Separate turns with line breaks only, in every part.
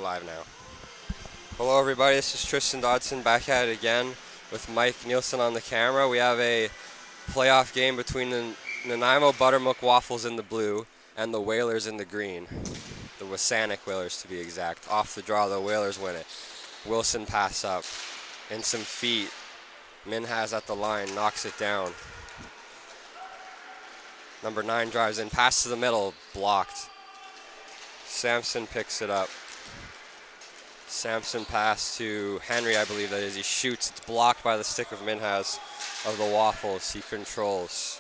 live now. Hello everybody, this is Tristan Dodson back at it again with Mike Nielsen on the camera. We have a playoff game between the Nanaimo Buttermilk Waffles in the blue and the Whalers in the green. The Wsanec Whalers to be exact. Off the draw, the Whalers win it. Wilson pass up. In some feet. Minhas at the line, knocks it down. Number 9 drives in, pass to the middle, blocked. Samson picks it up. Samson pass to Henry, I believe that is. He shoots, it's blocked by the stick of Minhas of the Waffles. He controls.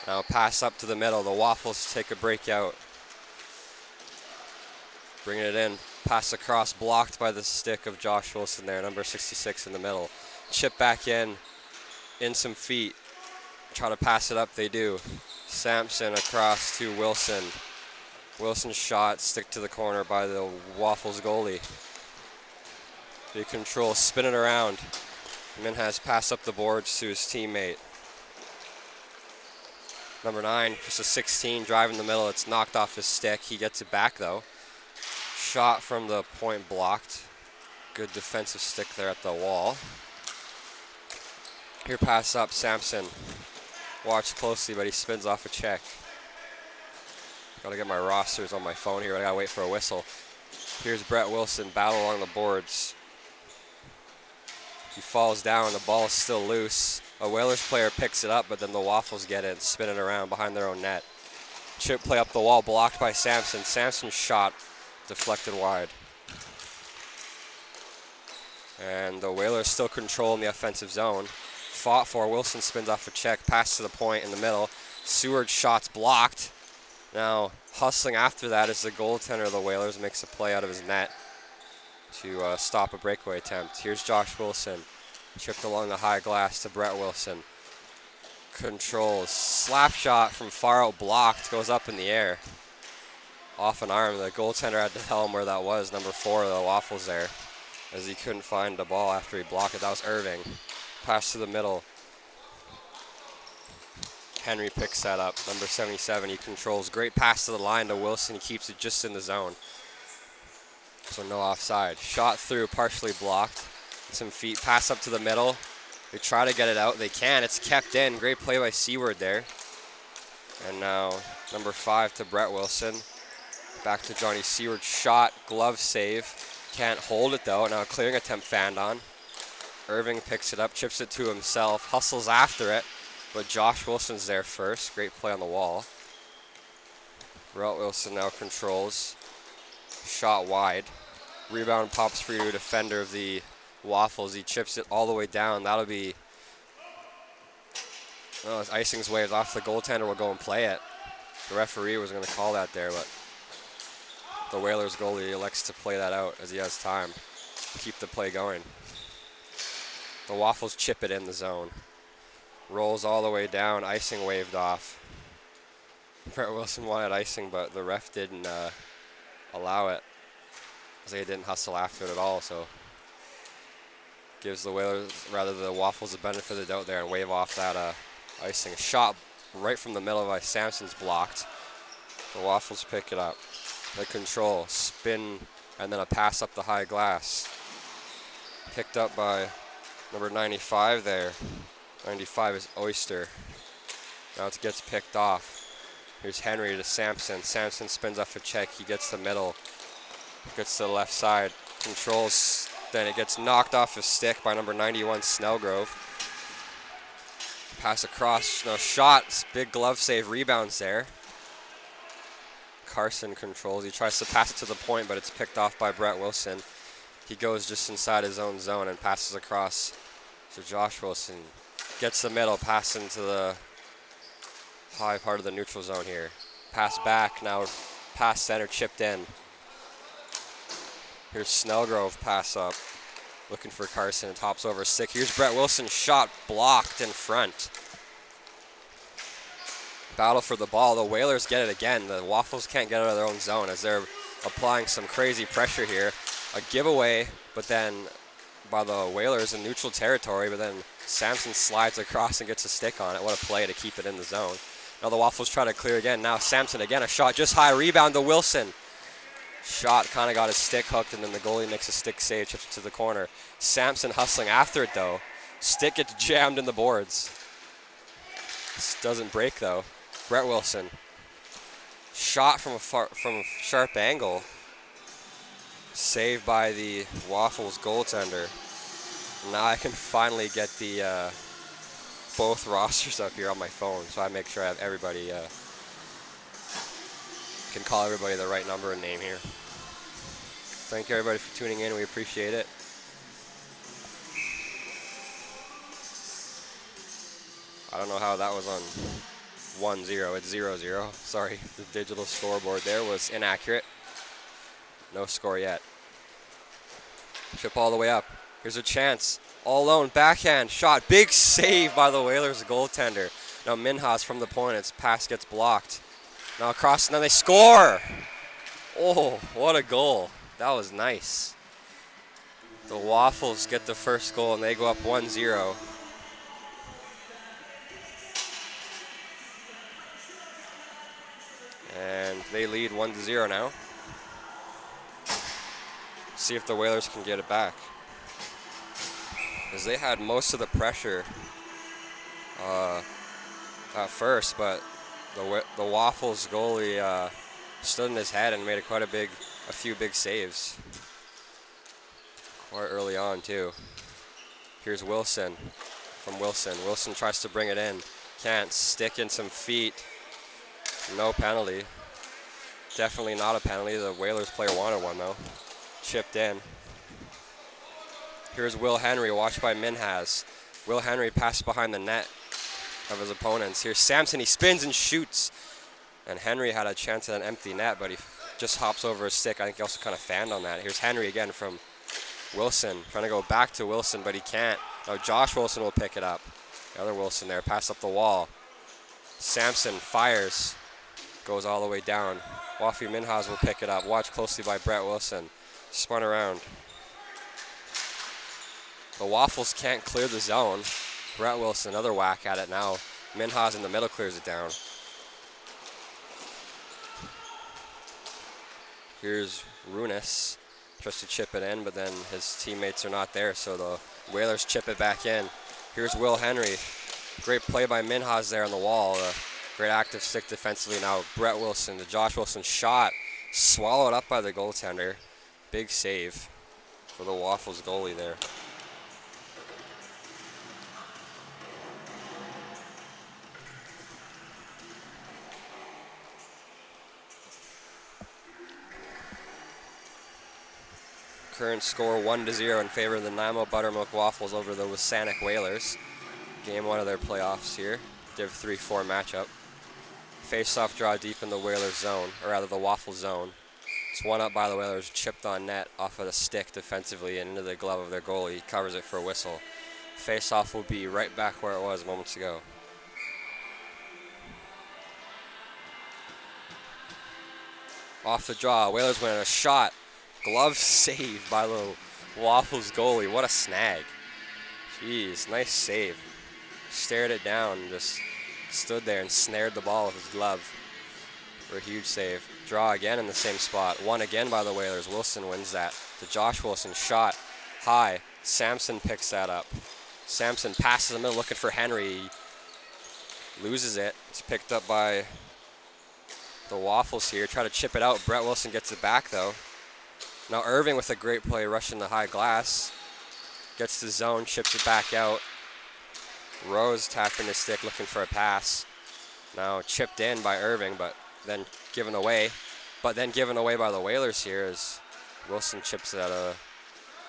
Now pass up to the middle. The Waffles take a breakout. Bringing it in. Pass across, blocked by the stick of Josh Wilson there, number 66 in the middle. Chip back in some feet. Try to pass it up, they do. Samson across to Wilson. Wilson's shot, stick to the corner by the Waffles goalie. They control, spin it around. Minhas pass up the boards to his teammate. Number 9, just a 16, drive in the middle. It's knocked off his stick. He gets it back though. Shot from the point blocked. Good defensive stick there at the wall. Here pass up, Samson. Watch closely, but he spins off a check. Gotta get my rosters on my phone here. I gotta wait for a whistle. Here's Brett Wilson, battle along the boards. He falls down, the ball is still loose. A Whalers player picks it up, but then the Waffles get it, spin it around behind their own net. Chip play up the wall, blocked by Samson. Samson's shot deflected wide. And the Whalers still controlling the offensive zone. Fought for, Wilson spins off a check, pass to the point in the middle. Seward's shot's blocked. Now, hustling after that is the goaltender of the Whalers, makes a play out of his net to stop a breakaway attempt. Here's Josh Wilson, chipped along the high glass to Brett Wilson. Controls, slap shot from far out, blocked, goes up in the air. Off an arm, the goaltender had to tell him where that was, number 4 of the Waffles there, as he couldn't find the ball after he blocked it. That was Irving. Pass to the middle. Henry picks that up, number 77. He controls, great pass to the line to Wilson. He keeps it just in the zone. So no offside. Shot through, partially blocked. Some feet, pass up to the middle. They try to get it out. They can. It's kept in. Great play by Seward there. And now number 5 to Brett Wilson. Back to Johnny Seward. Shot, glove save. Can't hold it though. Now clearing attempt fanned on. Irving picks it up, chips it to himself, hustles after it, but Josh Wilson's there first. Great play on the wall. Brett Wilson now controls. Shot wide. Rebound pops free to a defender of the Waffles. He chips it all the way down. That'll be, oh, it's icing's waves off. The goaltender will go and play it. The referee was going to call that there, but the Whalers goalie elects to play that out as he has time. Keep the play going. The Waffles chip it in the zone. Rolls all the way down, icing waved off. Brett Wilson wanted icing, but the ref didn't allow it, because they didn't hustle after it at all, so gives the Whalers, rather the Waffles, the benefit of the doubt there and wave off that icing. Shot right from the middle by Samson's blocked. The Waffles pick it up. They control, spin, and then a pass up the high glass. Picked up by number 95 there. 95 is Oyster. Now it gets picked off. Here's Henry to Samson. Samson spins off a check. He gets the middle. Gets to the left side. Controls. Then it gets knocked off his stick by number 91, Snellgrove. Pass across. No shot. Big glove save. Rebounds there. Carson controls. He tries to pass it to the point, but it's picked off by Brett Wilson. He goes just inside his own zone and passes across to Josh Wilson. Gets the middle, pass into the high part of the neutral zone here. Pass back, now pass center, chipped in. Here's Snellgrove, pass up. Looking for Carson, tops over stick. Here's Brett Wilson, shot blocked in front. Battle for the ball. The Whalers get it again. The Waffles can't get out of their own zone as they're applying some crazy pressure here. A giveaway, but then by the Whalers in neutral territory, but then Samson slides across and gets a stick on it. What a play to keep it in the zone. Now the Waffles try to clear again. Now Samson again, a shot just high, rebound to Wilson. Shot kind of got his stick hooked, and then the goalie makes a stick save, chips it to the corner. Samson hustling after it, though. Stick gets jammed in the boards. This doesn't break, though. Brett Wilson. Shot from a sharp angle. Saved by the Waffles goaltender. Now I can finally get the both rosters up here on my phone, so I make sure I have everybody, can call everybody the right number and name here. Thank you everybody for tuning in. We appreciate it. I don't know how that was on 1-0. It's 0-0. Sorry, the digital scoreboard there was inaccurate. No score yet. Chip all the way up. Here's a chance. All alone, backhand shot. Big save by the Whalers goaltender. Now Minhas from the point. Its pass gets blocked. Now across, and then they score. Oh, what a goal. That was nice. The Waffles get the first goal, and they go up 1-0. And they lead 1-0 now. See if the Whalers can get it back. Because they had most of the pressure at first, but the Waffles goalie stood in his head and made a few big saves. Quite early on too. Here's Wilson from Wilson. Wilson tries to bring it in. Can't. Stick in some feet. No penalty. Definitely not a penalty. The Whalers player wanted one though. Chipped in. Here's Will Henry, watched by Minhas. Will Henry passed behind the net of his opponents. Here's Samson, he spins and shoots. And Henry had a chance at an empty net, but he just hops over his stick. I think he also kind of fanned on that. Here's Henry again from Wilson, trying to go back to Wilson, but he can't. Now Josh Wilson will pick it up. The other Wilson there, pass up the wall. Samson fires, goes all the way down. Wafi Minhas will pick it up. Watched closely by Brett Wilson. Spun around. The Waffles can't clear the zone. Brett Wilson, another whack at it now. Minhas in the middle clears it down. Here's Runis. Tries to chip it in, but then his teammates are not there, so the Whalers chip it back in. Here's Will Henry. Great play by Minhas there on the wall. Great active stick defensively now. Brett Wilson, the Josh Wilson shot. Swallowed up by the goaltender. Big save for the Waffles goalie there. Current score 1-0 in favor of the Nanaimo Buttermilk Waffles over the Wsanec Whalers. Game 1 of their playoffs here. Div 3-4 matchup. Face-off draw deep in the Whalers zone, or rather the Waffles zone. It's one up by the Whalers, chipped on net off of the stick defensively and into the glove of their goalie. He covers it for a whistle. Face-off will be right back where it was moments ago. Off the draw, Whalers win a shot. Glove save by the Waffles goalie. What a snag. Jeez, nice save. Stared it down and just stood there and snared the ball with his glove for a huge save. Draw again in the same spot. Won again by the Whalers. Wilson wins that. The Josh Wilson shot high. Samson picks that up. Samson passes the middle looking for Henry. He loses it. It's picked up by the Waffles here. Try to chip it out. Brett Wilson gets it back though. Now Irving with a great play, rushing the high glass. Gets the zone, chips it back out. Rose tapping his stick, looking for a pass. Now chipped in by Irving, but then given away. But then given away by the Whalers here as Wilson chips it out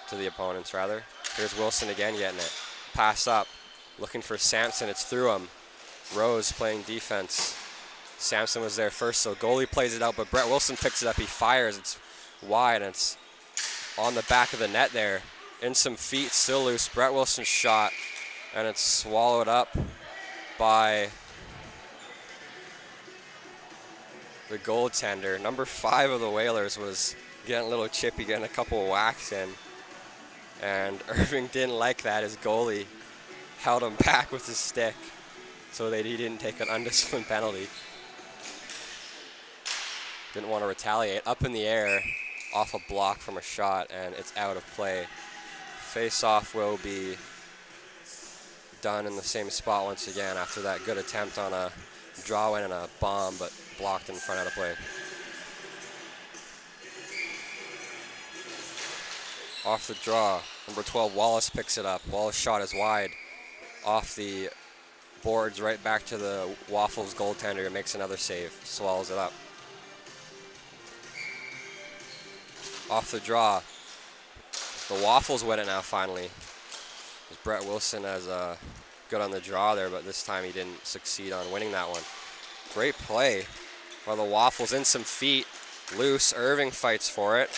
to the opponents, rather. Here's Wilson again getting it. Pass up, looking for Samson, it's through him. Rose playing defense. Samson was there first, so goalie plays it out, but Brett Wilson picks it up, he fires, it's wide, and it's on the back of the net there. In some feet, still loose. Brett Wilson's shot, and it's swallowed up by the goaltender. Number 5 of the Whalers was getting a little chippy, getting a couple of whacks in, and Irving didn't like that. His goalie held him back with his stick so that he didn't take an undisciplined penalty. Didn't want to retaliate. Up in the air, off a block from a shot, and it's out of play. Face-off will be done in the same spot once again after that good attempt on a draw in and a bomb, but blocked in front out of play. Off the draw, number 12, Wallace picks it up. Wallace shot is wide off the boards right back to the Waffles goaltender, who makes another save, swallows it up. Off the draw, the Waffles win it now finally. Brett Wilson has good on the draw there, but this time he didn't succeed on winning that one. Great play by the Waffles, in some feet, loose. Irving fights for it.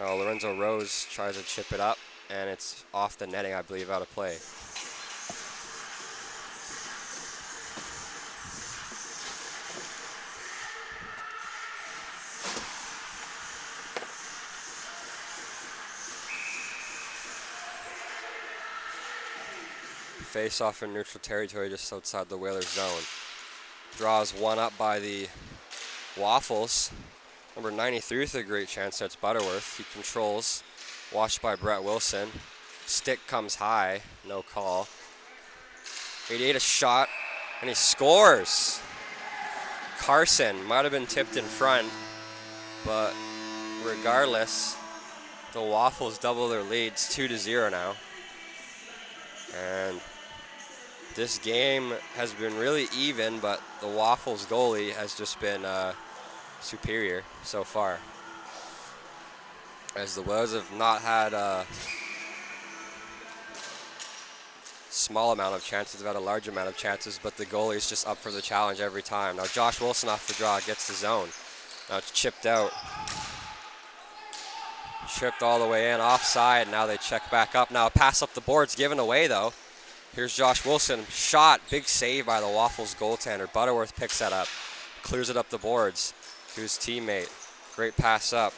Lorenzo Rose tries to chip it up, and it's off the netting, I believe, out of play. Face off in neutral territory just outside the Whalers zone. Draws one up by the Waffles. Number 93 with a great chance, that's Butterworth. He controls, watched by Brett Wilson. Stick comes high, no call. 88 a shot, and he scores. Carson might have been tipped in front, but regardless, the Waffles double their leads, 2-0 now. And this game has been really even, but the Waffles goalie has just been superior so far. As the Whalers have not had a small amount of chances, they've had a large amount of chances, but the goalie's just up for the challenge every time. Now Josh Wilson off the draw gets the zone. Now it's chipped out. Chipped all the way in, offside. Now they check back up. Now a pass up the boards given away though. Here's Josh Wilson, shot, big save by the Waffles goaltender. Butterworth picks that up, clears it up the boards to his teammate. Great pass up.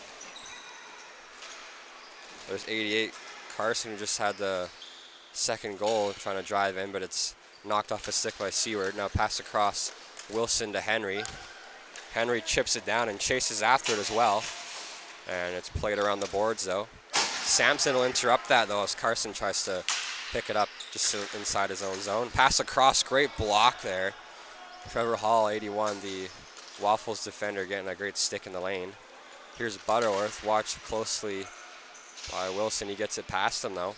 There's 88, Carson, who just had the second goal, trying to drive in, but it's knocked off his stick by Seward. Now pass across Wilson to Henry. Henry chips it down and chases after it as well. And it's played around the boards though. Sampson will interrupt that though as Carson tries to pick it up just inside his own zone. Pass across, great block there. Trevor Hall, 81, the Waffles defender, getting a great stick in the lane. Here's Butterworth, watched closely by Wilson. He gets it past him though.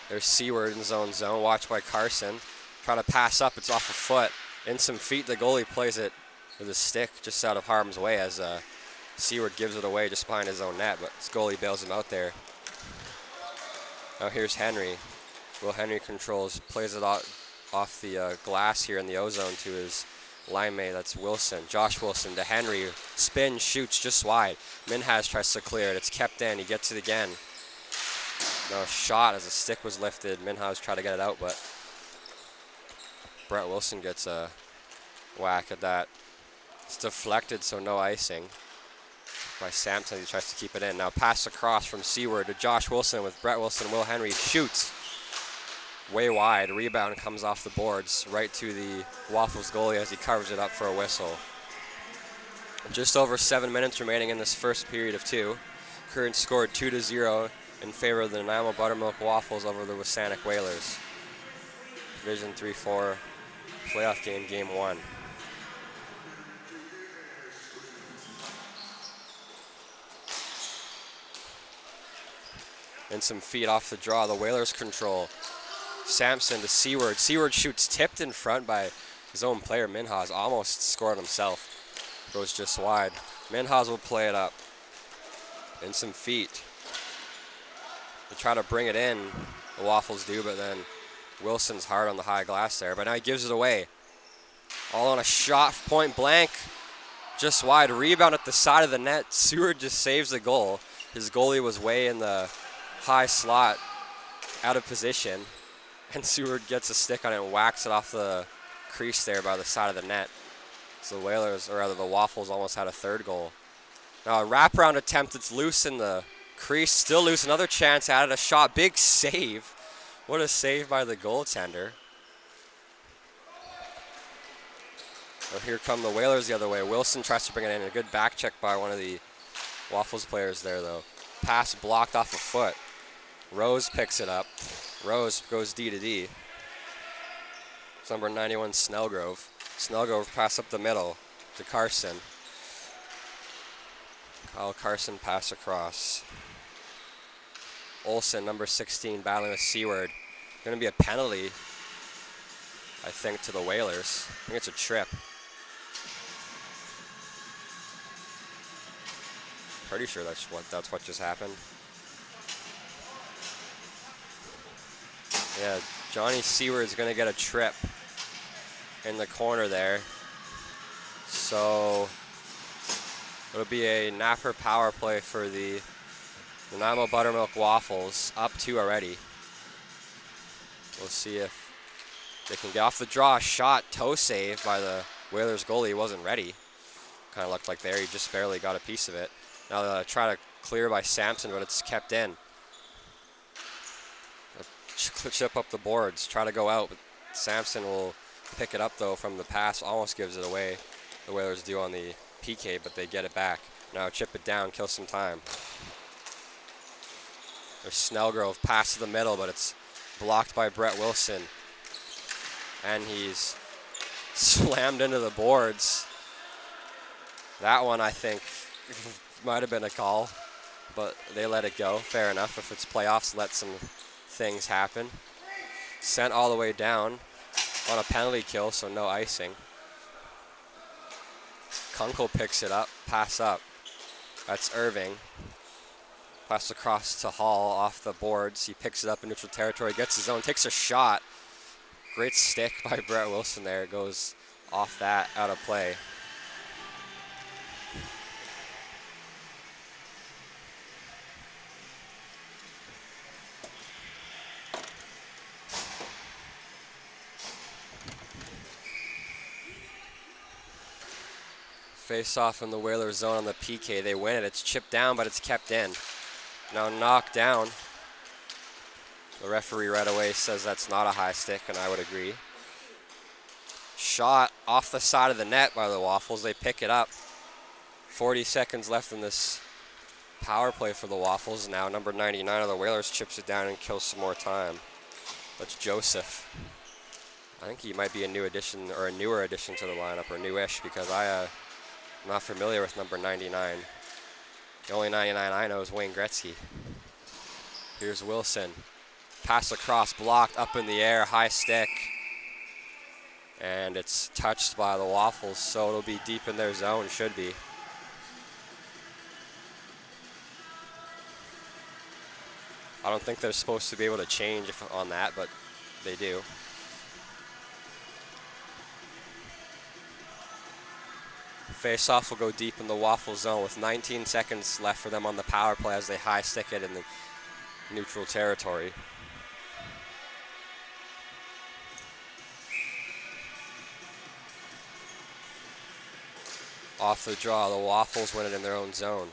There's Seward in zone, watched by Carson. Trying to pass up, it's off a foot. In some feet, the goalie plays it with his stick just out of harm's way as Seward gives it away just behind his own net, but his goalie bails him out there. Now here's Henry. Will Henry controls, plays it off the glass here in the O-zone to his line mate, that's Wilson. Josh Wilson to Henry, spin, shoots just wide. Minhas tries to clear it, it's kept in, he gets it again. No shot as the stick was lifted. Minhas tried to get it out, but Brett Wilson gets a whack at that. It's deflected, so no icing by Sampson. He tries to keep it in. Now pass across from Seward to Josh Wilson with Brett Wilson. Will Henry shoots way wide. Rebound comes off the boards right to the Waffles goalie as he covers it up for a whistle. Just over 7 minutes remaining in this first period of two. Current scored 2-0 in favor of the Nanaimo Buttermilk Waffles over the Wsanec Whalers. Division 3-4 playoff game, game one. And some feet off the draw, the Whalers control. Sampson to Seward. Seward shoots tipped in front by his own player, Minhas. Almost scored himself. Goes just wide. Minhas will play it up. And some feet. They try to bring it in, the Waffles do, but then Wilson's hard on the high glass there. But now he gives it away. All on a shot, point blank. Just wide. Rebound at the side of the net. Seward just saves the goal. His goalie was way in the high slot, out of position. And Seward gets a stick on it and whacks it off the crease there by the side of the net. So the Whalers, or rather the Waffles, almost had a third goal. Now a wraparound attempt, it's loose in the crease, still loose. Another chance, added a shot, big save. What a save by the goaltender. Well, here come the Whalers the other way. Wilson tries to bring it in. A good back check by one of the Waffles players there, though. Pass blocked off a foot. Rose picks it up. Rose goes D to D. It's number 91, Snellgrove. Snellgrove pass up the middle to Carson. Kyle Carson pass across. Olsen, number 16, battling with Seward. Going to be a penalty, I think, to the Whalers. I think it's a trip. Pretty sure that's what just happened. Yeah, Johnny Seward's going to get a trip in the corner there. So it'll be a napper power play for the Nanaimo Buttermilk Waffles, up 2 already. We'll see if they can get off the draw. Shot, toe save by the Whalers goalie. He wasn't ready. Kind of looked like there, he just barely got a piece of it. Now they'll try to clear by Sampson, but it's kept in. Chip up the boards, try to go out, but Sampson will pick it up though from the pass, almost gives it away. The Whalers do on the PK, but they get it back. Now chip it down, kill some time. There's Snellgrove, pass to the middle, but it's blocked by Brett Wilson. And he's slammed into the boards. That one, I think, might have been a call, but they let it go. Fair enough. If it's playoffs, let some things happen. Sent all the way down on a penalty kill, so no icing. Kunkel picks it up, pass up. That's Irving. Pass across to Hall off the boards. He picks it up in neutral territory, gets his own, takes a shot. Great stick by Brett Wilson there. It goes off that, out of play. Face off in the Whalers zone on the PK. They win it. It's chipped down, but it's kept in. Now knocked down. The referee right away says that's not a high stick, and I would agree. Shot off the side of the net by the Waffles. They pick it up. 40 seconds left in this power play for the Waffles. Now number 99 of the Whalers chips it down and kills some more time. That's Joseph. I think he might be a new addition, or a newer addition to the lineup, or newish, because I'm not familiar with number 99. The only 99 I know is Wayne Gretzky. Here's Wilson. Pass across, blocked, up in the air, high stick. And it's touched by the Waffles, so it'll be deep in their zone, should be. I don't think they're supposed to be able to change on that, but they do. Face-off will go deep in the Waffle zone with 19 seconds left for them on the power play as they high stick it in the neutral territory. Off the draw, the Waffles win it in their own zone.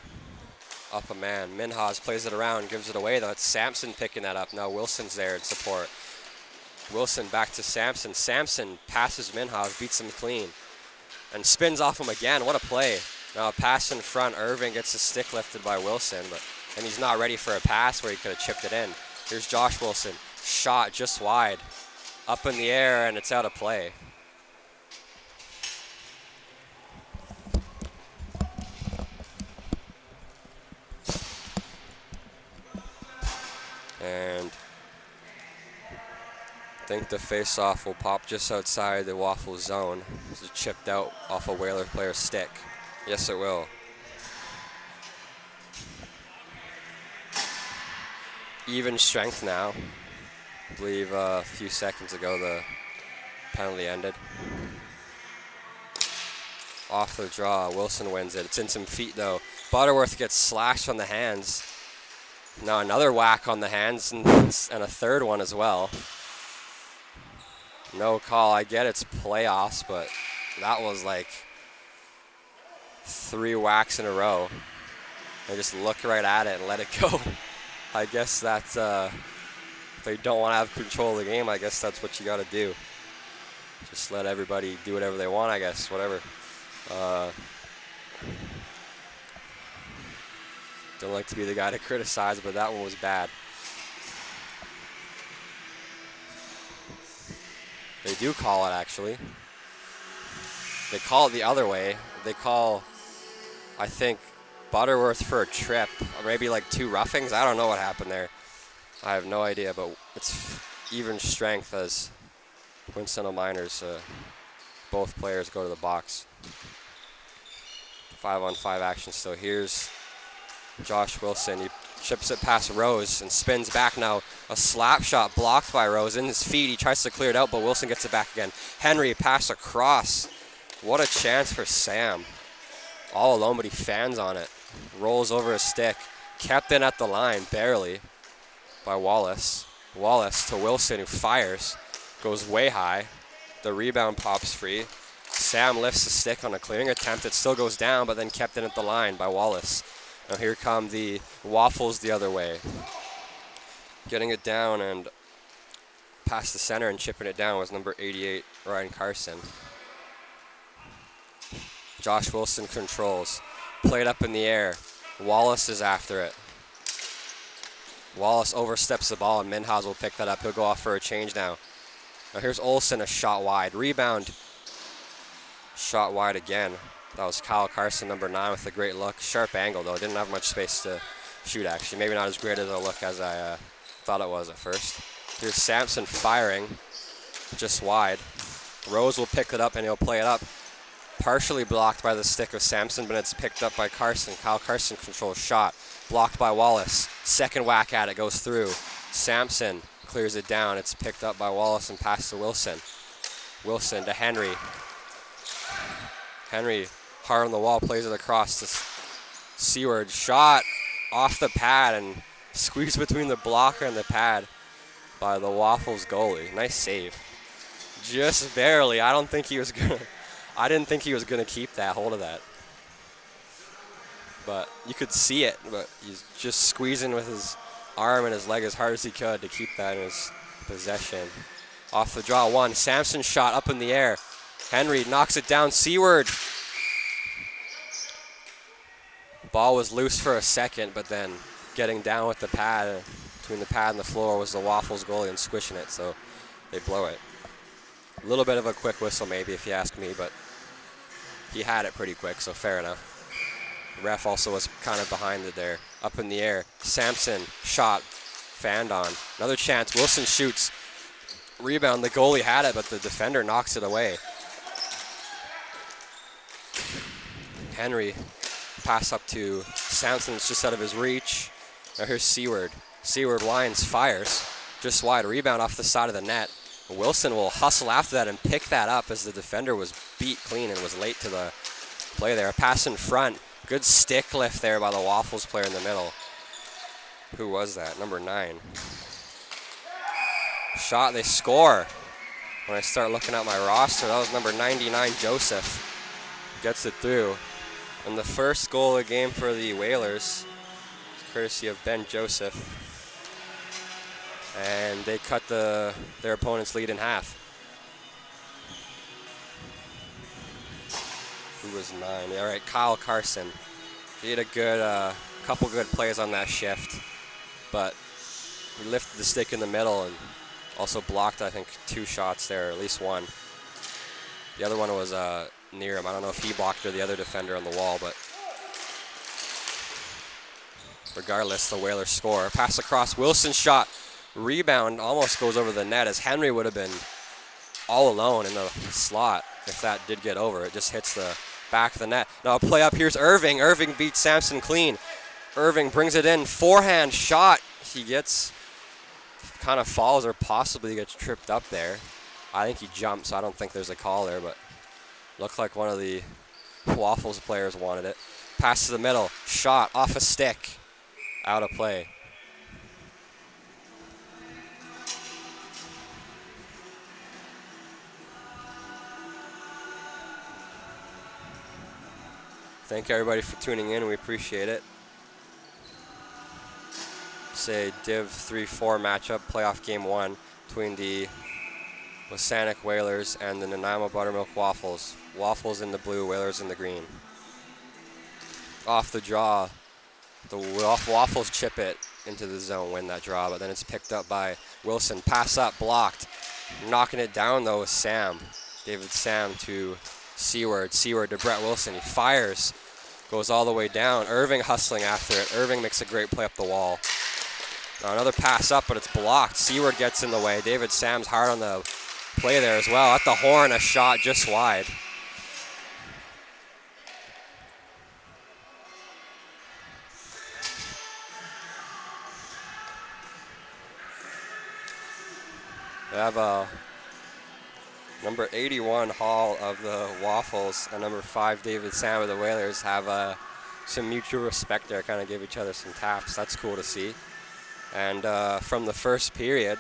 Up a man. Minhas plays it around, gives it away though. It's Sampson picking that up. Now Wilson's there in support. Wilson back to Sampson. Sampson passes Minhas, beats him clean. And spins off him again. What a play. Now a pass in front. Irving gets his stick lifted by Wilson, and he's not ready for a pass where he could have chipped it in. Here's Josh Wilson. Shot just wide. Up in the air, and it's out of play. And I think the face-off will pop just outside the Waffle zone. It's chipped out off a Whaler player's stick. Yes, it will. Even strength now. I believe a few seconds ago the penalty ended. Off the draw, Wilson wins it. It's in some feet though. Butterworth gets slashed on the hands. Now another whack on the hands and a third one as well. No call. I get it's playoffs, but that was like 3 whacks in a row. They just look right at it and let it go. I guess that's, if they don't want to have control of the game, I guess that's what you got to do. Just let everybody do whatever they want, I guess, whatever. Don't like to be the guy to criticize, but that one was bad. They do call it, actually. They call it the other way. They call, I think, Butterworth for a trip, or maybe like 2 roughings. I don't know what happened there. I have no idea, but it's even strength as Winston Miners. Both players go to the box. 5-on-5 action still. Here's Josh Wilson. He chips it past Rose and spins back now. A slap shot blocked by Rose. In his feet, he tries to clear it out, but Wilson gets it back again. Henry pass across. What a chance for Sam. All alone, but he fans on it. Rolls over his stick. Kept in at the line, barely, by Wallace. Wallace to Wilson, who fires. Goes way high. The rebound pops free. Sam lifts the stick on a clearing attempt. It still goes down, but then kept in at the line by Wallace. Now here come the Waffles the other way. Getting it down and past the center and chipping it down was number 88, Ryan Carson. Josh Wilson controls. Played up in the air. Wallace is after it. Wallace oversteps the ball, and Minhas will pick that up. He'll go off for a change now. Now here's Olsen, a shot wide. Rebound. Shot wide again. That was Kyle Carson, number 9, with a great look. Sharp angle, though. Didn't have much space to shoot, actually. Maybe not as great as a look as I thought it was at first. Here's Sampson firing, just wide. Rose will pick it up, and he'll play it up. Partially blocked by the stick of Sampson, but it's picked up by Carson. Kyle Carson controls shot. Blocked by Wallace. Second whack at it, goes through. Sampson clears it down. It's picked up by Wallace and passed to Wilson. Wilson to Henry. Henry, hard on the wall, plays it across to Seward. Shot off the pad and squeezed between the blocker and the pad by the Waffles goalie. Nice save. Just barely. I didn't think he was gonna keep that hold of that. But you could see it, but he's just squeezing with his arm and his leg as hard as he could to keep that in his possession. Off the draw, 1. Sampson shot up in the air. Henry knocks it down. Seward. Ball was loose for a second, but then getting down with the pad, between the pad and the floor, was the Waffles goalie and squishing it, so they blow it. A little bit of a quick whistle maybe, if you ask me, but he had it pretty quick, so fair enough. The ref also was kind of behind it there. Up in the air. Sampson shot. Fanned on. Another chance. Wilson shoots. Rebound. The goalie had it, but the defender knocks it away. Henry. Pass up to Sampson. It's just out of his reach. Now here's Seward. Seward lines, fires. Just wide. Rebound off the side of the net. Wilson will hustle after that and pick that up as the defender was beat clean and was late to the play there. A pass in front. Good stick lift there by the Waffles player in the middle. Who was that? Number 9. Shot, they score. When I start looking at my roster, that was number 99, Joseph. Gets it through. And the first goal of the game for the Whalers, courtesy of Ben Joseph. And they cut their opponent's lead in half. Who was 9? All right, Kyle Carson. He had a good, couple good plays on that shift, but he lifted the stick in the middle and also blocked, I think, 2 shots there, at least 1. The other one was near him. I don't know if he blocked or the other defender on the wall, but regardless, the Whalers score. Pass across, Wilson shot. Rebound almost goes over the net as Henry would have been all alone in the slot if that did get over. It just hits the back of the net. Now a play up, here's Irving. Irving beats Sampson clean. Irving brings it in, forehand shot. He gets, kind of falls or possibly gets tripped up there. I think he jumped, so I don't think there's a call there, but looked like one of the Waffles players wanted it. Pass to the middle, shot off a stick, out of play. Thank everybody for tuning in. We appreciate it. Say Div 3-4 matchup, playoff game 1 between the Wsanec Whalers and the Nanaimo Buttermilk Waffles. Waffles in the blue, Whalers in the green. Off the draw, The Waffles chip it into the zone, win that draw, but then it's picked up by Wilson. Pass up, blocked. Knocking it down, though, is Sam. David Sam to Seward. Seward to Brett Wilson. He fires, goes all the way down. Irving hustling after it. Irving makes a great play up the wall. Now another pass up, but it's blocked. Seward gets in the way. David Sam's hard on the play there as well. At the horn, a shot just wide. They have number 81 Hall of the Waffles and number 5 David Sam of the Whalers have some mutual respect there, kind of give each other some taps. That's cool to see. And from the first period,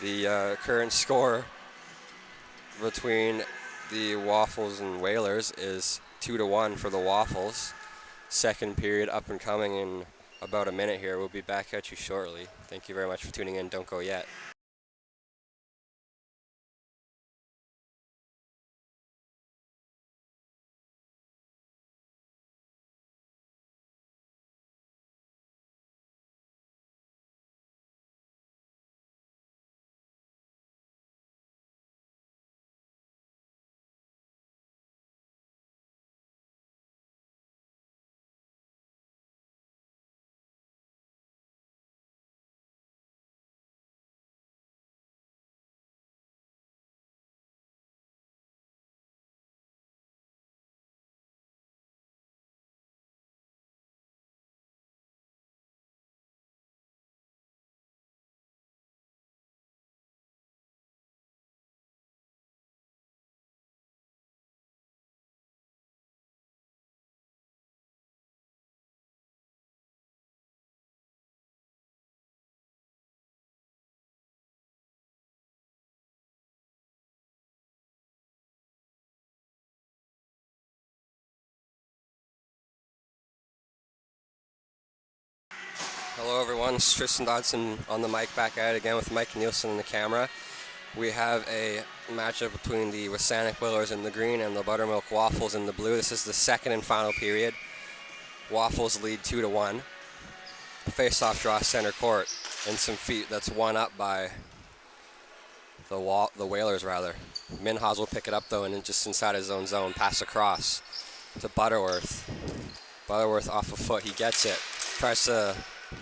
the current score between the Waffles and Whalers is 2-1 for the Waffles. Second period up and coming in about a minute here. We'll be back at you shortly. Thank you very much for tuning in. Don't go yet. Hello everyone, it's Tristan Dodson on the mic, back at it again with Mike Nielsen in the camera. We have a matchup between the Wsanec Whalers in the green and the Buttermilk Waffles in the blue. This is the second and final period. Waffles lead 2-1. Face-off draw center court and some feet that's one up by the Whalers rather. Minhas will pick it up though, and then just inside his own zone, pass across to Butterworth. Butterworth off a foot, he gets it. Tries to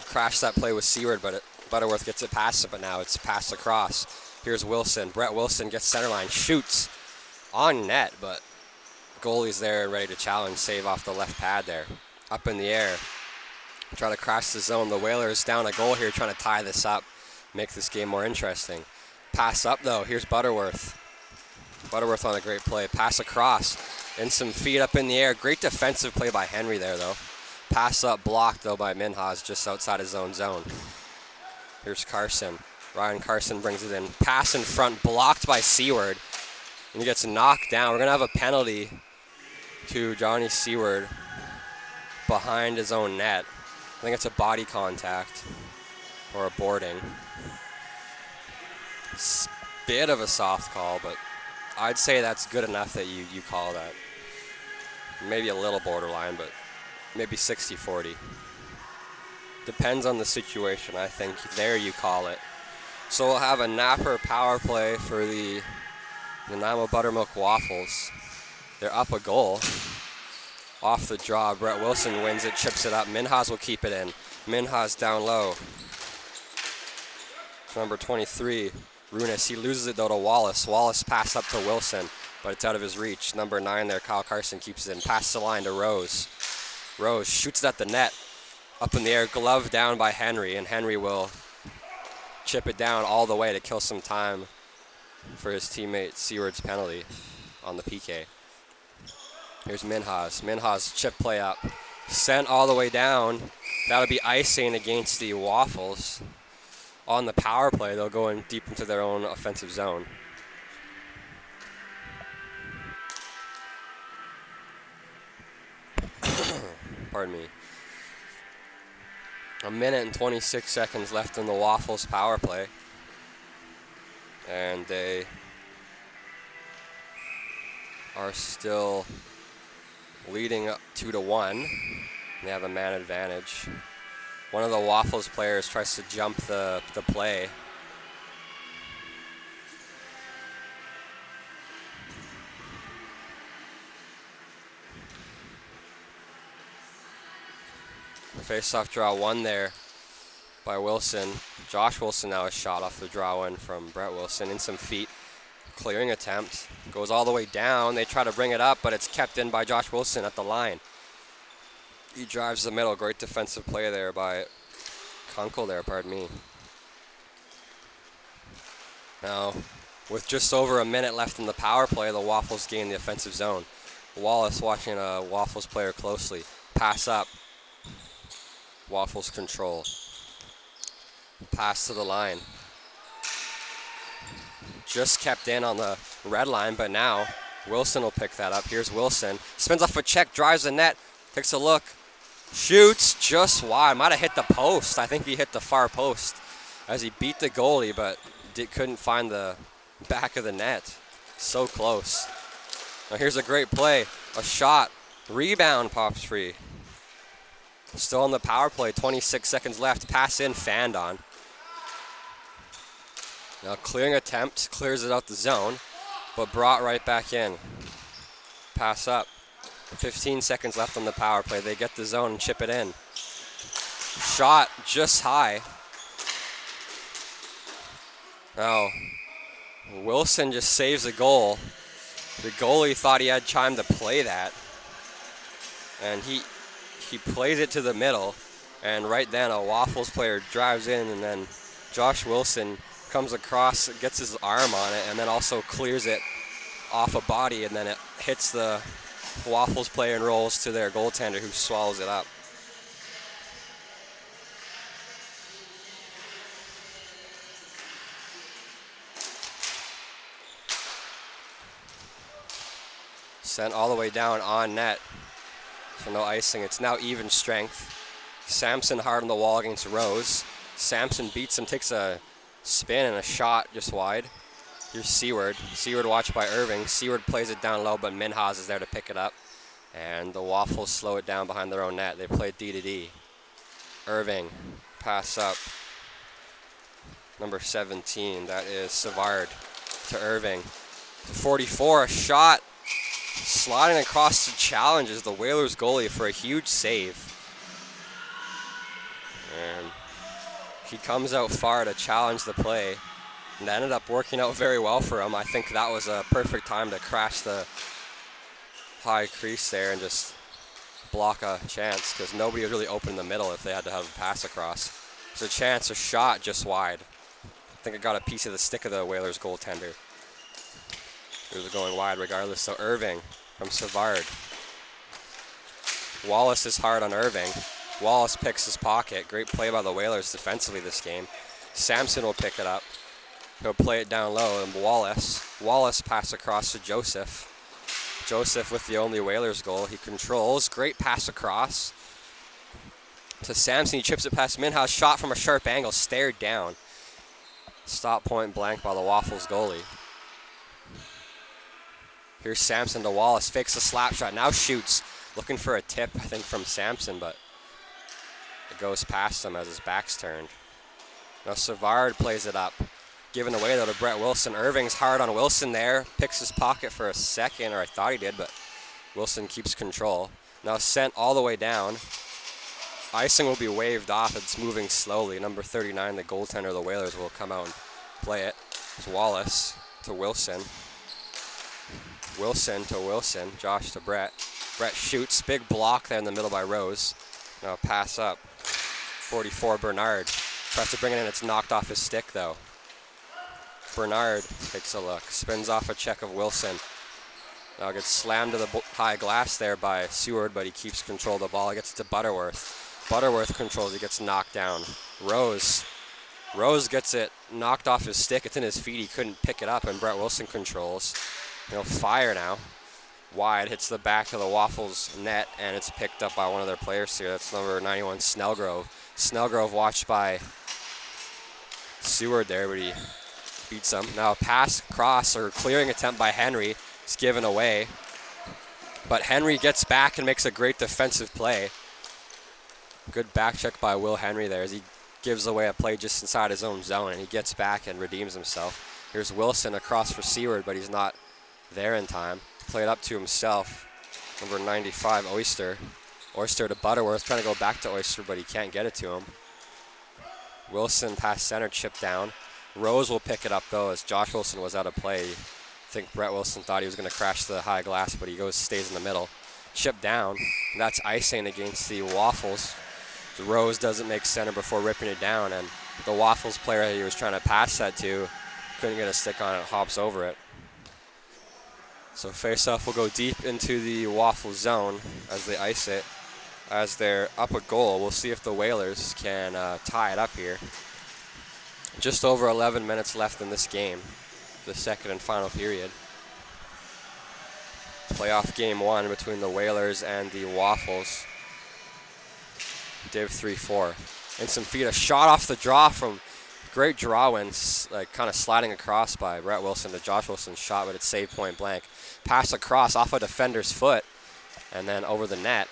crash that play with Seward, but Butterworth gets it past it, but now it's passed across. Here's Wilson. Brett Wilson gets center line, shoots on net, but goalie's there and ready to challenge, save off the left pad there. Up in the air, try to crash the zone. The Whalers down a goal here, trying to tie this up, make this game more interesting. Pass up though, here's Butterworth. Butterworth on a great play, pass across, and some feet up in the air. Great defensive play by Henry there though. Pass up blocked, though, by Minhas just outside his own zone. Here's Carson. Ryan Carson brings it in. Pass in front, blocked by Seward. And he gets knocked down. We're going to have a penalty to Johnny Seward behind his own net. I think it's a body contact or a boarding. It's a bit of a soft call, but I'd say that's good enough that you call that. Maybe a little borderline, but maybe 60-40. Depends on the situation, I think. There you call it. So we'll have a napper power play for the Nanaimo Buttermilk Waffles. They're up a goal. Off the draw, Brett Wilson wins it, chips it up. Minhas will keep it in. Minhas down low. Number 23, Runas. He loses it though to Wallace. Wallace pass up to Wilson, but it's out of his reach. Number 9 there, Kyle Carson keeps it in. Pass the line to Rose. Rose shoots it at the net. Up in the air, glove down by Henry, and Henry will chip it down all the way to kill some time for his teammate Seward's penalty on the PK. Here's Minhas. Minhas chip play up. Sent all the way down. That'll be icing against the Waffles. On the power play, they'll go in deep into their own offensive zone. Pardon me. A minute and 26 seconds left in the Waffles power play. And they are still leading up 2-1. They have a man advantage. One of the Waffles players tries to jump the play. Face-off draw one there by Wilson. Josh Wilson now is shot off the draw in from Brett Wilson in some feet. Clearing attempt. Goes all the way down. They try to bring it up, but it's kept in by Josh Wilson at the line. He drives the middle. Great defensive play there by Kunkel there, pardon me. Now, with just over a minute left in the power play, the Waffles gain the offensive zone. Wallace watching a Waffles player closely. Pass up. Waffles control. Pass to the line. Just kept in on the red line, but now Wilson will pick that up. Here's Wilson. Spins off a check, drives the net, takes a look. Shoots just wide. Might have hit the post. I think he hit the far post as he beat the goalie, but couldn't find the back of the net. So close. Now here's a great play. A shot. Rebound pops free. Still on the power play. 26 seconds left. Pass in. Fanned on. Now clearing attempt. Clears it out the zone, but brought right back in. Pass up. 15 seconds left on the power play. They get the zone and chip it in. Shot just high. Now, Wilson just saves a goal. The goalie thought he had time to play that. And he plays it to the middle. And right then a Waffles player drives in, and then Josh Wilson comes across, gets his arm on it, and then also clears it off a body, and then it hits the Waffles player and rolls to their goaltender, who swallows it up. Sent all the way down on net, so no icing. It's now even strength. Samson hard on the wall against Rose. Samson beats him, takes a spin and a shot just wide. Here's Seward. Seward watched by Irving. Seward plays it down low, but Minhas is there to pick it up. And the Waffles slow it down behind their own net. They play D to D. Irving, pass up. Number 17, that is Savard to Irving. To 44, a shot. Sliding across the challenges the Whalers goalie for a huge save. And he comes out far to challenge the play. And that ended up working out very well for him. I think that was a perfect time to crash the high crease there and just block a chance, because nobody was really open in the middle if they had to have a pass across. There's a chance, a shot just wide. I think it got a piece of the stick of the Whalers goaltender. It was going wide regardless. So Irving from Savard. Wallace is hard on Irving. Wallace picks his pocket. Great play by the Whalers defensively this game. Samson will pick it up. He'll play it down low, and Wallace pass across to Joseph. Joseph with the only Whalers goal. He controls. Great pass across to Samson. He chips it past Minhas. Shot from a sharp angle. Stared down. Stop point blank by the Waffles goalie. Here's Samson to Wallace. Fakes a slap shot. Now shoots. Looking for a tip, I think, from Samson, but it goes past him as his back's turned. Now Savard plays it up. Given away, though, to Brett Wilson. Irving's hard on Wilson there. Picks his pocket for a second, or I thought he did, but Wilson keeps control. Now sent all the way down. Icing will be waved off. It's moving slowly. Number 39, the goaltender of the Whalers, will come out and play it. It's Wallace to Wilson. Wilson to Wilson. Josh to Brett. Brett shoots. Big block there in the middle by Rose. Now pass up. 44, Bernard. Tries to bring it in. It's knocked off his stick, though. Bernard takes a look. Spins off a check of Wilson. Now gets slammed to the high glass there by Seward, but he keeps control of the ball. He gets it to Butterworth. Butterworth controls. He gets knocked down. Rose gets it knocked off his stick. It's in his feet. He couldn't pick it up, and Brett Wilson controls. He'll fire now. Wide, hits the back of the Waffles net, and it's picked up by one of their players here. That's number 91, Snellgrove. Snellgrove watched by Seward there, but he beats him. Now a pass, cross, or clearing attempt by Henry is given away. But Henry gets back and makes a great defensive play. Good back check by Will Henry there as he gives away a play just inside his own zone, and he gets back and redeems himself. Here's Wilson across for Seward, but he's not there in time. Played up to himself. Number 95, Oyster. Oyster to Butterworth, trying to go back to Oyster, but he can't get it to him. Wilson past center, chip down. Rose will pick it up, though, as Josh Wilson was out of play. I think Brett Wilson thought he was going to crash the high glass, but he stays in the middle. Chip down. And that's icing against the Waffles. The Rose doesn't make center before ripping it down, and the Waffles player he was trying to pass that to couldn't get a stick on it, hops over it. So face-off will go deep into the Waffle zone as they ice it. As they're up a goal, we'll see if the Whalers can tie it up here. Just over 11 minutes left in this game, the second and final period. Playoff game 1 between the Whalers and the Waffles. Div 3-4. And some feet, a shot off the draw from great draw when like kind of sliding across by Brett Wilson to Josh Wilson's shot, but it's saved point blank. Pass across off a defender's foot and then over the net.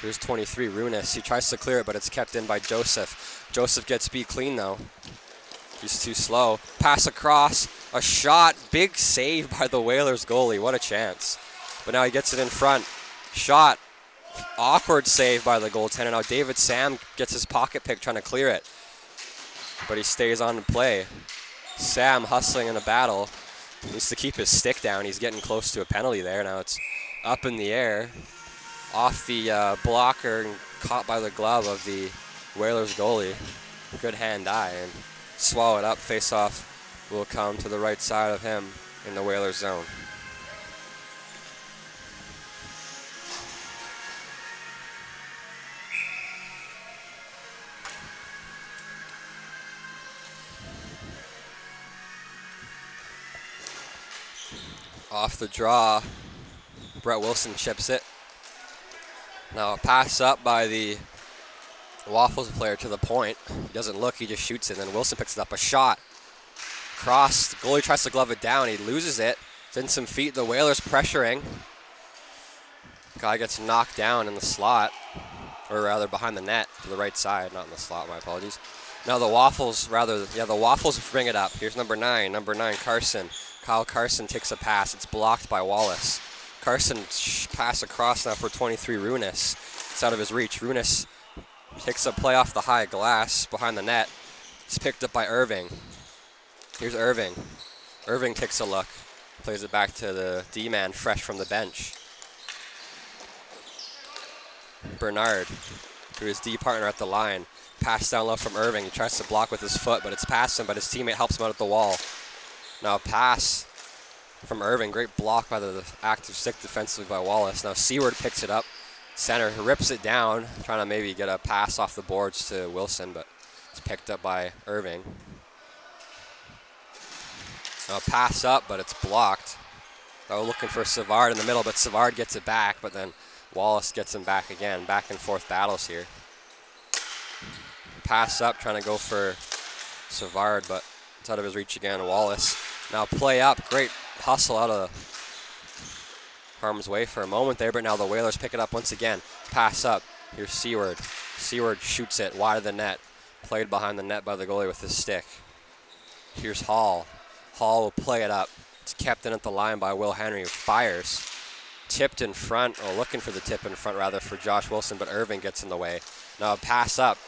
Here's 23, Runis. He tries to clear it, but it's kept in by Joseph. Joseph gets beat clean, though. He's too slow. Pass across, a shot, big save by the Whalers goalie. What a chance. But now he gets it in front. Shot, awkward save by the goaltender. Now David Sam gets his pocket pick trying to clear it, but he stays on to play. Sam hustling in a battle. Needs to keep his stick down. He's getting close to a penalty there. Now it's up in the air. Off the blocker and caught by the glove of the Whalers goalie. Good hand-eye and swallow it up. Face-off will come to the right side of him in the Whalers zone. Off the draw, Brett Wilson chips it. Now a pass up by the Waffles player to the point. He doesn't look, he just shoots it, and then Wilson picks it up. A shot. Cross, the goalie tries to glove it down, he loses it. It's in some feet, the Whalers pressuring. Guy gets knocked down in the slot, or rather behind the net to the right side, not in the slot, my apologies. Now the Waffles, the Waffles bring it up. Here's number 9, Carson. Kyle Carson takes a pass, it's blocked by Wallace. Carson pass across now for 23, Runis. It's out of his reach. Runis takes a play off the high glass behind the net. It's picked up by Irving. Here's Irving. Irving takes a look. Plays it back to the D-man fresh from the bench. Bernard to his D partner at the line. Pass down low from Irving. He tries to block with his foot, but it's past him, but his teammate helps him out at the wall. Now a pass from Irving. Great block by the active stick defensively by Wallace. Now Seward picks it up. Center rips it down, trying to maybe get a pass off the boards to Wilson, but it's picked up by Irving. Now a pass up, but it's blocked. They're looking for Savard in the middle, but Savard gets it back, but then Wallace gets him back again. Back and forth battles here. Pass up, trying to go for Savard, but it's out of his reach again. Wallace. Now play up, great hustle out of harm's way for a moment there, but now the Whalers pick it up once again. Pass up. Here's Seward. Seward shoots it wide of the net. Played behind the net by the goalie with his stick. Here's Hall. Hall will play it up. It's kept in at the line by Will Henry, who fires. Tipped in front, or looking for the tip in front rather for Josh Wilson, but Irving gets in the way. Now a pass up.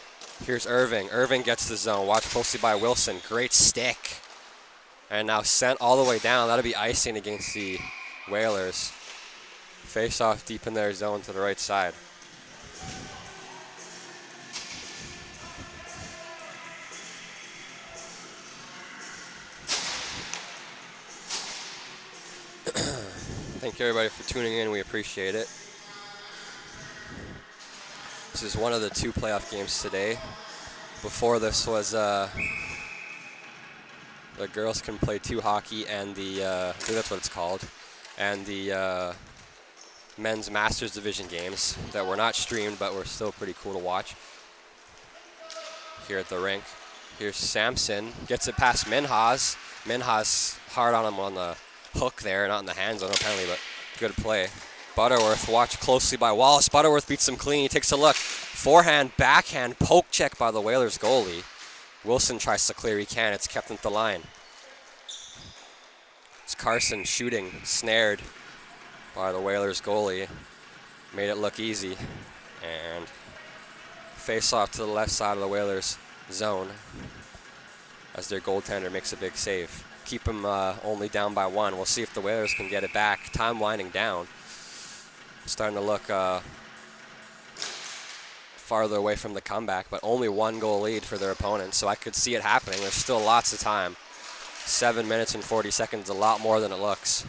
Here's Irving. Irving gets the zone. Watched closely by Wilson. Great stick. And now sent all the way down. That'll be icing against the Whalers. Face off deep in their zone to the right side. Thank you everybody for tuning in. We appreciate it. This is one of the 2 playoff games today. Before this was the girls can play 2 hockey and the I think that's what it's called, and the men's Masters Division games that were not streamed but were still pretty cool to watch here at the rink. Here's Sampson, gets it past Minhas. Minhas hard on him on the hook there, not in the hands on a penalty, but good play. Butterworth watched closely by Wallace. Butterworth beats him clean. He takes a look. Forehand, backhand, poke check by the Whalers goalie. Wilson tries to clear. He can. It's kept at the line. It's Carson shooting, snared by the Whalers goalie. Made it look easy. And face off to the left side of the Whalers zone as their goaltender makes a big save. Keep them only down by 1. We'll see if the Whalers can get it back. Time winding down. Starting to look farther away from the comeback, but only 1 goal lead for their opponent, so I could see it happening. There's still lots of time. 7 minutes and 40 seconds, a lot more than it looks.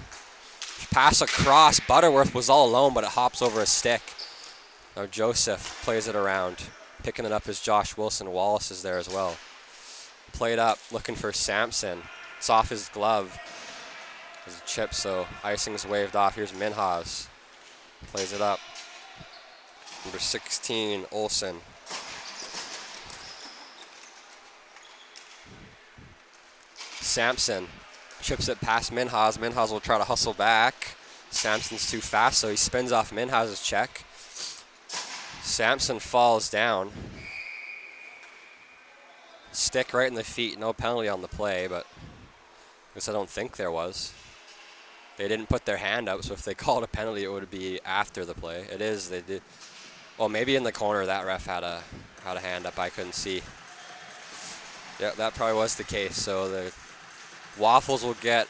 Pass across. Butterworth was all alone, but it hops over a stick. Now Joseph plays it around. Picking it up is Josh Wilson. Wallace is there as well. Played up, looking for Sampson. It's off his glove. There's a chip, so icing's waved off. Here's Minhas. Plays it up. Number 16, Olsen. Sampson chips it past Minhas. Minhas will try to hustle back. Sampson's too fast, so he spins off Minhas' check. Sampson falls down. Stick right in the feet. No penalty on the play, but I guess I don't think there was. They didn't put their hand up, so if they called a penalty, it would be after the play. It is. They did. Well, maybe in the corner that ref had a hand up. I couldn't see. Yeah, that probably was the case. So the Waffles will get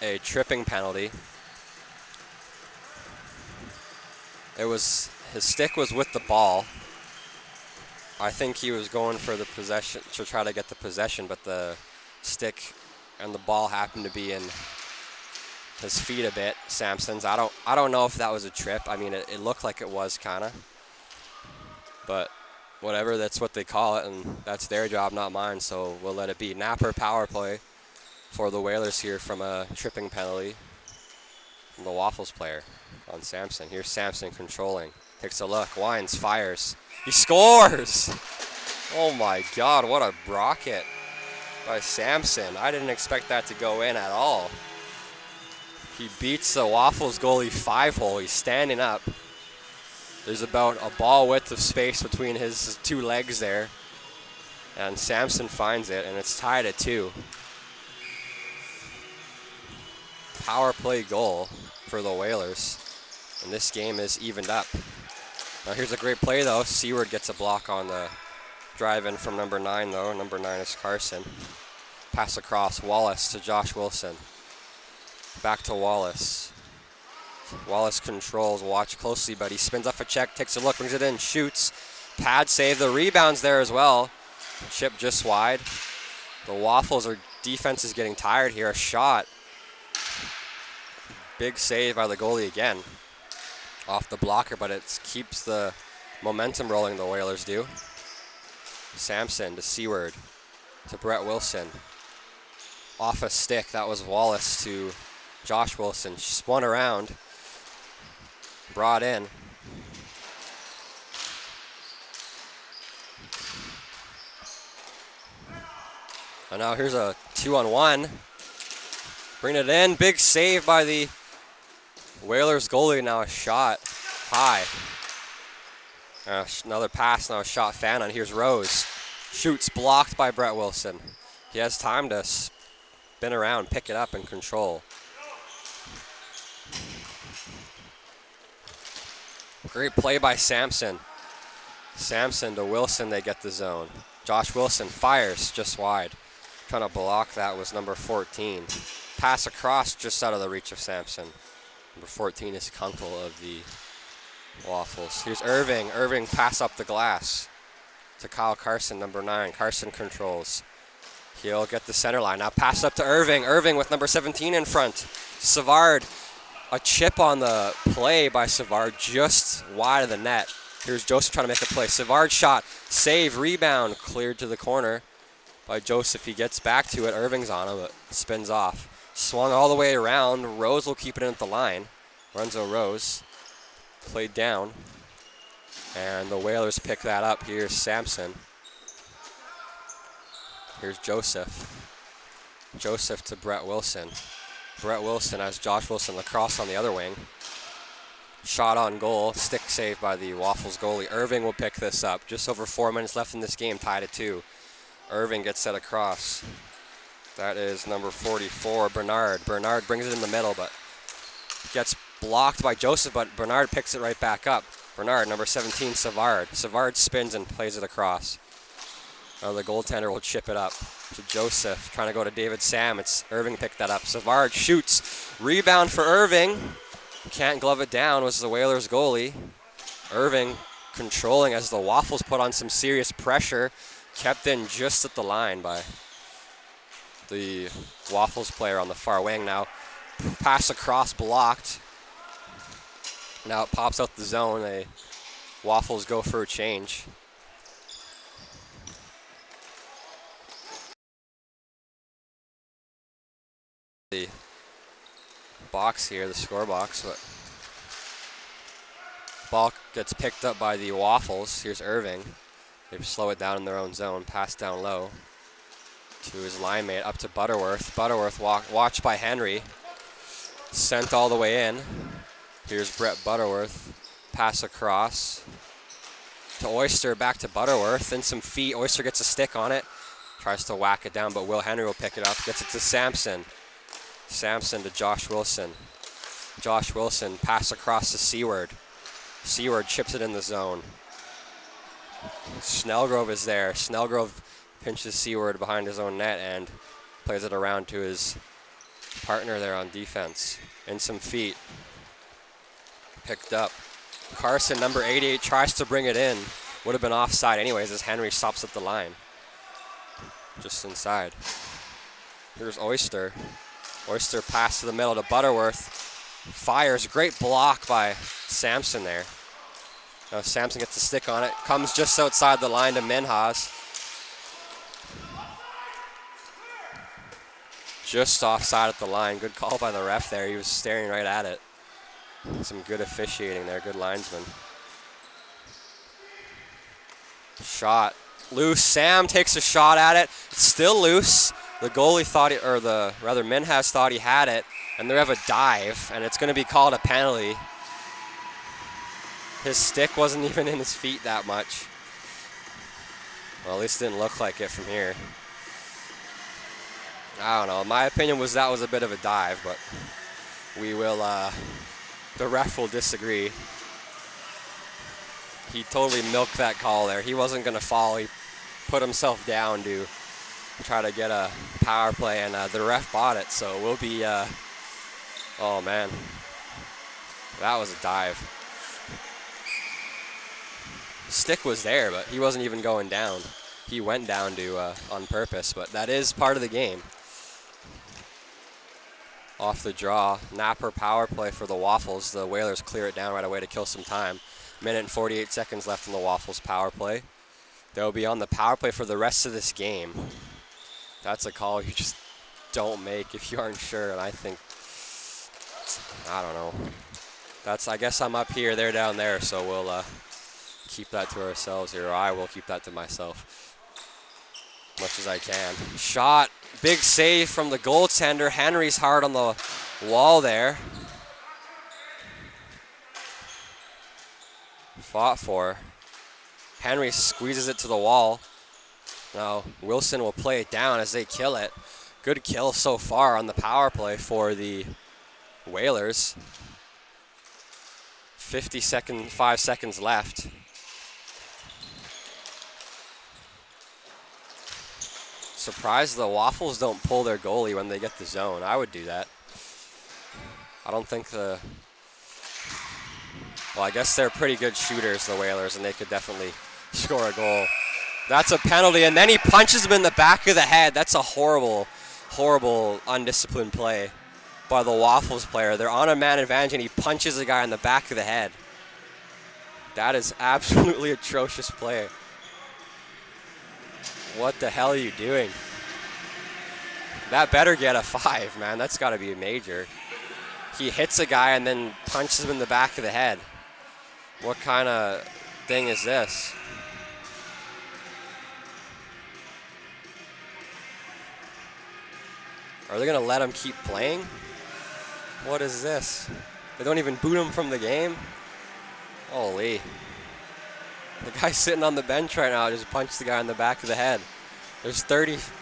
a tripping penalty. His stick was with the ball. I think he was going for the possession to try to get the possession, but the stick and the ball happened to be in his feet a bit, Sampson's. I don't know if that was a trip. I mean, it looked like it was kind of. But whatever, that's what they call it, and that's their job, not mine, so we'll let it be. Napper power play for the Whalers here from a tripping penalty from the Waffles player on Sampson. Here's Sampson controlling. Takes a look. Wines fires. He scores! Oh my God, what a rocket by Sampson. I didn't expect that to go in at all. He beats the Waffles goalie 5-hole. He's standing up. There's about a ball width of space between his 2 legs there. And Sampson finds it, and it's tied at 2. Power play goal for the Whalers. And this game is evened up. Now here's a great play though. Seward gets a block on the drive-in from number 9 though. Number 9 is Carson. Pass across. Wallace to Josh Wilson. Back to Wallace. Wallace controls. Watch closely, but he spins off a check, takes a look, brings it in, shoots. Pad save. The rebound's there as well. Chip just wide. The Waffles defense is getting tired here. A shot. Big save by the goalie again. Off the blocker, but it keeps the momentum rolling, the Whalers do. Sampson to Seward to Brett Wilson. Off a stick, that was Wallace to Josh Wilson. Spun around, brought in. And now here's a 2-on-1. Bring it in, big save by the Whalers goalie. Now a shot high. Another pass, now a shot Fanon. Here's Rose. Shoots, blocked by Brett Wilson. He has time to spin around, pick it up, and control. Great play by Sampson. Sampson to Wilson, they get the zone. Josh Wilson fires just wide. Trying to block that was number 14. Pass across just out of the reach of Sampson. Number 14 is Kunkel of the Waffles. Here's Irving. Irving pass up the glass to Kyle Carson, number 9. Carson controls. He'll get the center line. Now pass up to Irving. Irving with number 17 in front. Savard. A chip on the play by Savard just wide of the net. Here's Joseph trying to make a play. Savard shot. Save. Rebound. Cleared to the corner by Joseph. He gets back to it. Irving's on him, but spins off. Swung all the way around. Rose will keep it in at the line. Lorenzo Rose played down. And the Whalers pick that up. Here's Sampson. Here's Joseph. Joseph to Brett Wilson. Brett Wilson has Josh Wilson lacrosse on the other wing. Shot on goal, stick save by the Waffles goalie. Irving will pick this up. Just over 4 minutes left in this game, tied at 2. Irving gets set across. That is number 44, Bernard. Bernard brings it in the middle, but gets blocked by Joseph, but Bernard picks it right back up. Bernard, number 17, Savard. Savard spins and plays it across. Now the goaltender will chip it up to Joseph, trying to go to David Sam. It's Irving picked that up. Savard shoots. Rebound for Irving. Can't glove it down, was the Whalers goalie. Irving controlling as the Waffles put on some serious pressure. Kept in just at the line by the Waffles player on the far wing. Now pass across, blocked. Now it pops out the zone. The Waffles go for a change. The box here, the score box, but ball gets picked up by the Waffles. Here's Irving. They slow it down in their own zone. Pass down low to his line mate, up to Butterworth. Butterworth watched by Henry. Sent all the way in. Here's Brett Butterworth. Pass across to Oyster, back to Butterworth. In some feet, Oyster gets a stick on it. Tries to whack it down, but Will Henry will pick it up. Gets it to Sampson. Sampson to Josh Wilson. Josh Wilson, pass across to Seward. Seward chips it in the zone. Snellgrove is there. Snellgrove pinches Seward behind his own net and plays it around to his partner there on defense. In some feet. Picked up. Carson, number 88, tries to bring it in. Would have been offside anyways as Henry stops at the line. Just inside. Here's Oyster. Oyster pass to the middle to Butterworth. Fires. Great block by Sampson there. Now Sampson gets a stick on it. Comes just outside the line to Minhas. Just offside at the line. Good call by the ref there. He was staring right at it. Some good officiating there. Good linesman. Shot. Loose. Sam takes a shot at it. It's still loose. The goalie thought, Minhas thought he had it, and they have a dive, and it's going to be called a penalty. His stick wasn't even in his feet that much. Well, at least it didn't look like it from here. I don't know. My opinion was that was a bit of a dive, but we will, the ref will disagree. He totally milked that call there. He wasn't going to fall. He put himself down to try to get a power play, and the ref bought it, so we'll be, oh man, that was a dive. Stick was there, but he wasn't even going down. He went down to on purpose, but that is part of the game. Off the draw, Napper power play for the Waffles. The Whalers clear it down right away to kill some time. Minute and 48 seconds left in the Waffles power play. They'll be on the power play for the rest of this game. That's a call you just don't make if you aren't sure, and I think, I don't know. I guess I'm up here, they're down there, so we'll keep that to ourselves here, or I will keep that to myself as much as I can. Shot, big save from the goaltender. Henry's hard on the wall there. Fought for. Henry squeezes it to the wall. Now Wilson will play it down as they kill it. Good kill so far on the power play for the Whalers. 5 seconds left. Surprised the Waffles don't pull their goalie when they get the zone. I would do that. I don't think well, I guess they're pretty good shooters, the Whalers, and they could definitely score a goal. That's a penalty, and then he punches him in the back of the head. That's a horrible, horrible, undisciplined play by the Waffles player. They're on a man advantage, and he punches a guy in the back of the head. That is absolutely atrocious play. What the hell are you doing? That better get a 5, man. That's got to be major. He hits a guy and then punches him in the back of the head. What kind of thing is this? Are they going to let him keep playing? What is this? They don't even boot him from the game. Holy. The guy sitting on the bench right now just punched the guy in the back of the head. There's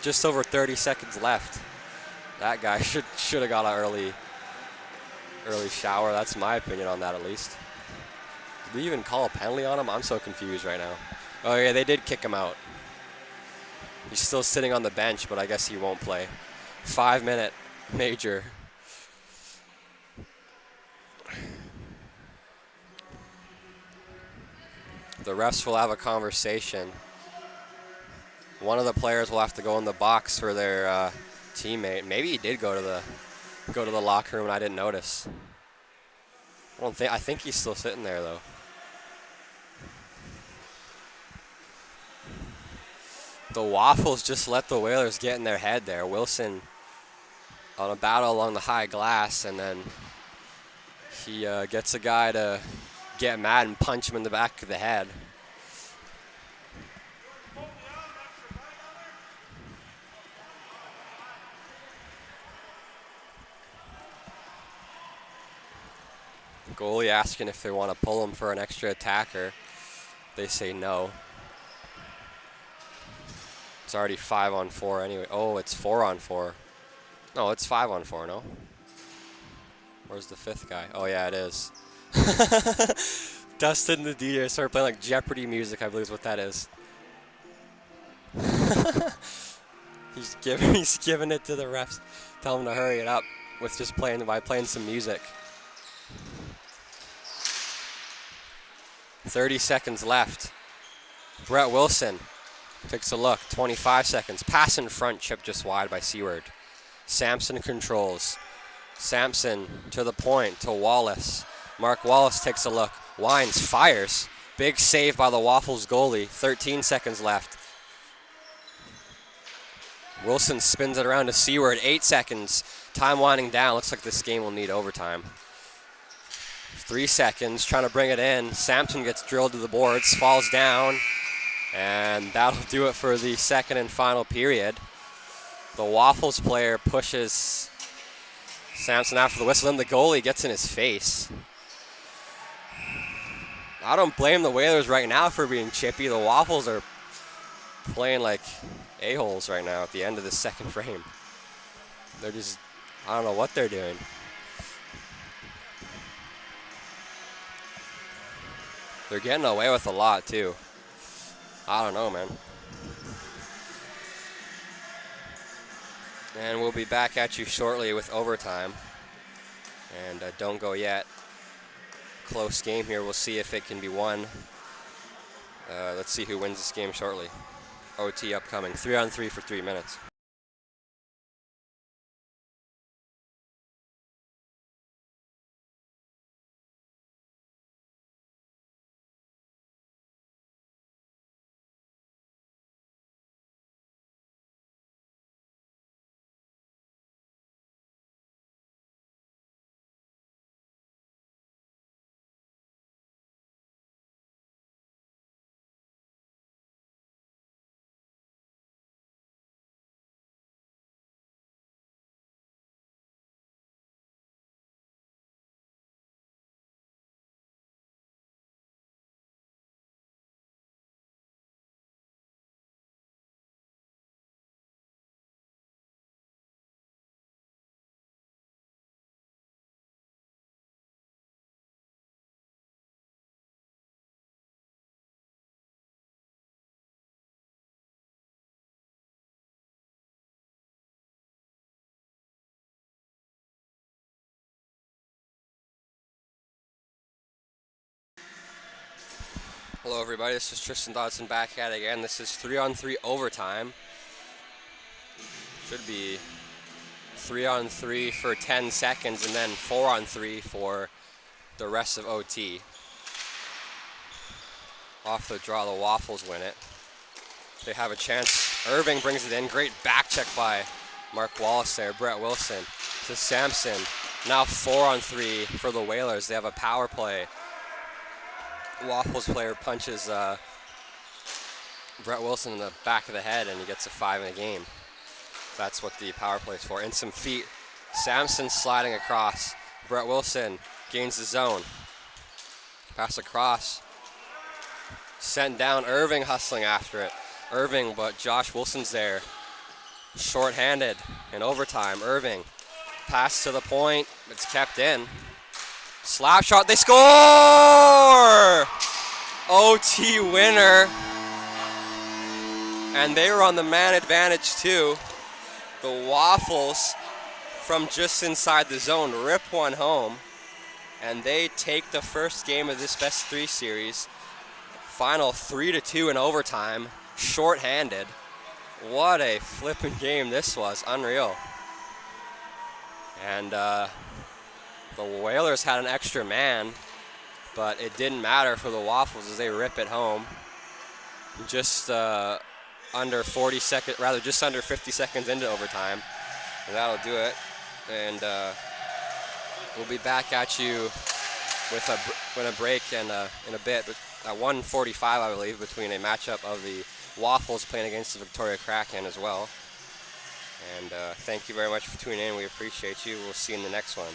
just over 30 seconds left. That guy should have got an early shower. That's my opinion on that, at least. Did they even call a penalty on him? I'm so confused right now. Oh yeah, they did kick him out. He's still sitting on the bench, but I guess he won't play. 5-minute major. The refs will have a conversation. One of the players will have to go in the box for their teammate. Maybe he did go to the locker room and I didn't notice. I think he's still sitting there though. The Waffles just let the Whalers get in their head there. Wilson on a battle along the high glass, and then he gets a guy to get mad and punch him in the back of the head. Goalie asking if they want to pull him for an extra attacker. They say no. It's already 5-on-4 anyway. Oh, it's 4-on-4. No, it's 5-on-4, no? Where's the fifth guy? Oh, yeah, it is. Dustin the DJ started playing like Jeopardy music, I believe is what that is. He's giving it to the refs. Tell them to hurry it up with just playing some music. 30 seconds left. Brett Wilson takes a look. 25 seconds. Pass in front, chip just wide by Seward. Sampson controls. Sampson to the point to Wallace. Mark Wallace takes a look. Wines fires. Big save by the Waffles goalie. 13 seconds left. Wilson spins it around to Seward. 8 seconds. Time winding down. Looks like this game will need overtime. 3 seconds. Trying to bring it in. Sampson gets drilled to the boards. Falls down. And that'll do it for the second and final period. The Waffles player pushes Sampson after the whistle, and the goalie gets in his face. I don't blame the Whalers right now for being chippy. The Waffles are playing like a-holes right now at the end of the second frame. They're just, I don't know what they're doing. They're getting away with a lot, too. I don't know, man. And we'll be back at you shortly with overtime. And don't go yet. Close game here. We'll see if it can be won. Let's see who wins this game shortly. OT upcoming. 3-on-3 for 3 minutes. Hello everybody, this is Tristan Dodson back at it again. This is 3-on-3 overtime. Should be 3-on-3 for 10 seconds and then 4-on-3 for the rest of OT. Off the draw, the Waffles win it. They have a chance. Irving brings it in. Great back check by Mark Wallace there. Brett Wilson to Sampson. Now 4-on-3 for the Whalers. They have a power play. Waffles player punches Brett Wilson in the back of the head, and he gets a 5 in a game. That's what the power play is for. And some feet. Sampson sliding across. Brett Wilson gains the zone. Pass across. Sent down. Irving hustling after it. Irving, but Josh Wilson's there. Short-handed in overtime. Irving. Pass to the point. It's kept in. Slap shot. They score! OT winner. And they were on the man advantage too. The Waffles from just inside the zone rip one home. And they take the first game of this best 3 series. Final 3-2 in overtime. Short-handed. What a flipping game this was. Unreal. And the Whalers had an extra man, but it didn't matter for the Waffles as they rip it home. Just under 40 seconds, rather just under 50 seconds into overtime. And that'll do it. And we'll be back at you with a break and in a bit, at 1:45, I believe, between a matchup of the Waffles playing against the Victoria Kraken as well. And thank you very much for tuning in. We appreciate you. We'll see you in the next one.